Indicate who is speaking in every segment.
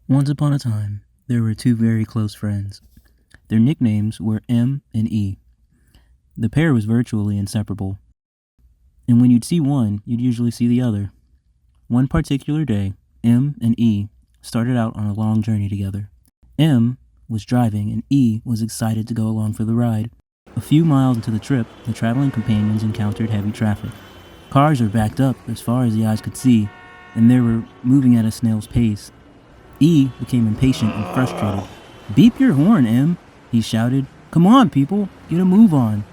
Speaker 1: Once upon a time, there were two very close friends. Their nicknames were M and E. The pair was virtually inseparable, and when you'd see one, you'd usually see the other. One particular day, M and E started out on a long journey together. M was driving and E was excited to go along for the ride. A few miles into the trip, the traveling companions encountered heavy traffic. Cars were backed up as far as the eyes could see, and they were moving at a snail's pace. E became impatient and frustrated. "Beep your horn, M," he shouted. "Come on, people, get a move on."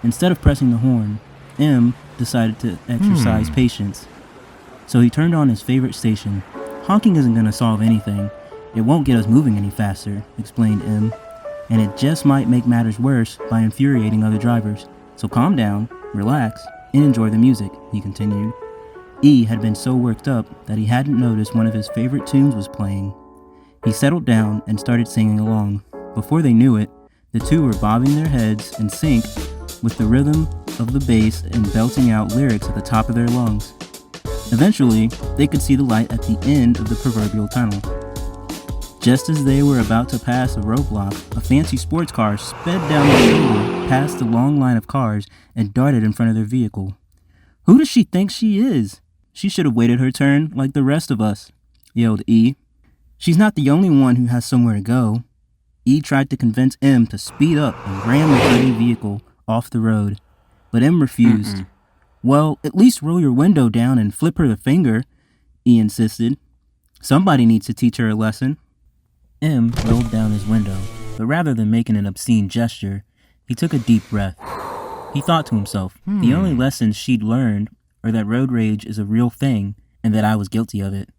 Speaker 1: Instead of pressing the horn, M decided to exercise patience. So he turned on his favorite station. "Honking isn't going to solve anything. It won't get us moving any faster," explained M. "And it just might make matters worse by infuriating other drivers. So calm down, relax, and enjoy the music," he continued. E had been so worked up that he hadn't noticed one of his favorite tunes was playing. He settled down and started singing along. Before they knew it, the two were bobbing their heads in sync with the rhythm of the bass and belting out lyrics at the top of their lungs. Eventually, they could see the light at the end of the proverbial tunnel. Just as they were about to pass a roadblock, a fancy sports car sped down the shoulder past the long line of cars and darted in front of their vehicle. "Who does she think she is? She should have waited her turn like the rest of us," yelled E. "She's not the only one who has somewhere to go." E tried to convince M to speed up and ram the heavy vehicle off the road, but M refused. "Well, at least roll your window down and flip her the finger," E insisted. "Somebody needs to teach her a lesson." M rolled down his window, but rather than making an obscene gesture, he took a deep breath. He thought to himself, the only lessons she'd learned are that road rage is a real thing and that I was guilty of it.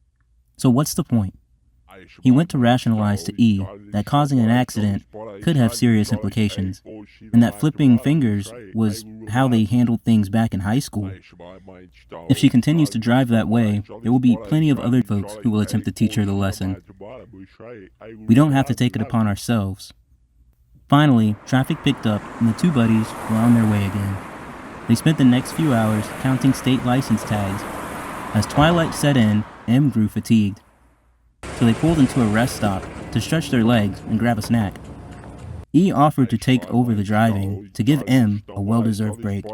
Speaker 1: So what's the point? He went to rationalize to E that causing an accident could have serious implications, and that flipping fingers was how they handled things back in high school. If she continues to drive that way, there will be plenty of other folks who will attempt to teach her the lesson. We don't have to take it upon ourselves. Finally, traffic picked up and the two buddies were on their way again. They spent the next few hours counting state license tags. As twilight set in, M grew fatigued. So they pulled into a rest stop to stretch their legs and grab a snack. E offered to take over the driving to give M a well-deserved break.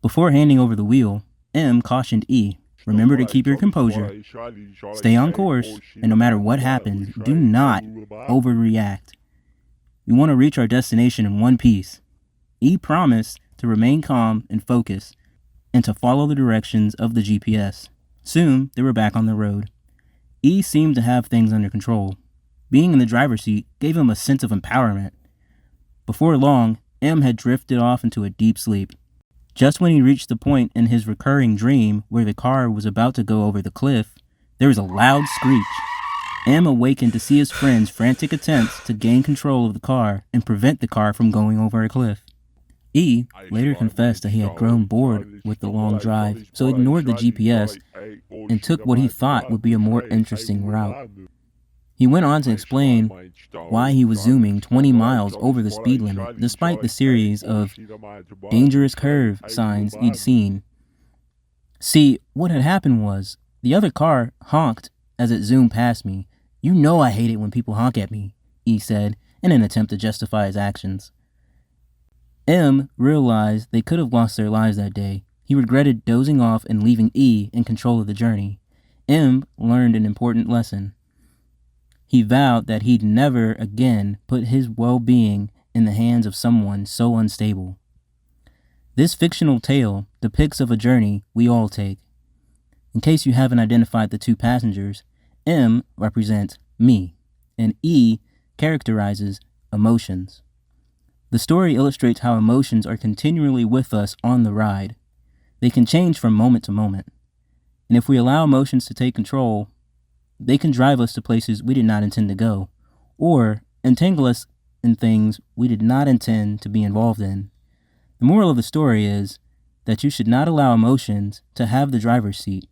Speaker 1: Before handing over the wheel, M cautioned E, "Remember to keep your composure. Stay on course, and no matter what happens, do not overreact. We want to reach our destination in one piece." E promised to remain calm and focused, and to follow the directions of the GPS. Soon, they were back on the road. E seemed to have things under control. Being in the driver's seat gave him a sense of empowerment. Before long, M had drifted off into a deep sleep. Just when he reached the point in his recurring dream where the car was about to go over the cliff, there was a loud screech. M awakened to see his friend's frantic attempts to gain control of the car and prevent the car from going over a cliff. E later confessed that he had grown bored with the long drive, so ignored the GPS and took what he thought would be a more interesting route. He went on to explain why he was zooming 20 miles over the speed limit, despite the series of dangerous curve signs he'd seen. "See, what had happened was, the other car honked as it zoomed past me. You know I hate it when people honk at me," E said, in an attempt to justify his actions. M realized they could have lost their lives that day. He regretted dozing off and leaving E in control of the journey. M learned an important lesson. He vowed that he'd never again put his well-being in the hands of someone so unstable. This fictional tale depicts of a journey we all take. In case you haven't identified the two passengers, M represents me, and E characterizes emotions. The story illustrates how emotions are continually with us on the ride. They can change from moment to moment. And if we allow emotions to take control, they can drive us to places we did not intend to go, or entangle us in things we did not intend to be involved in. The moral of the story is that you should not allow emotions to have the driver's seat.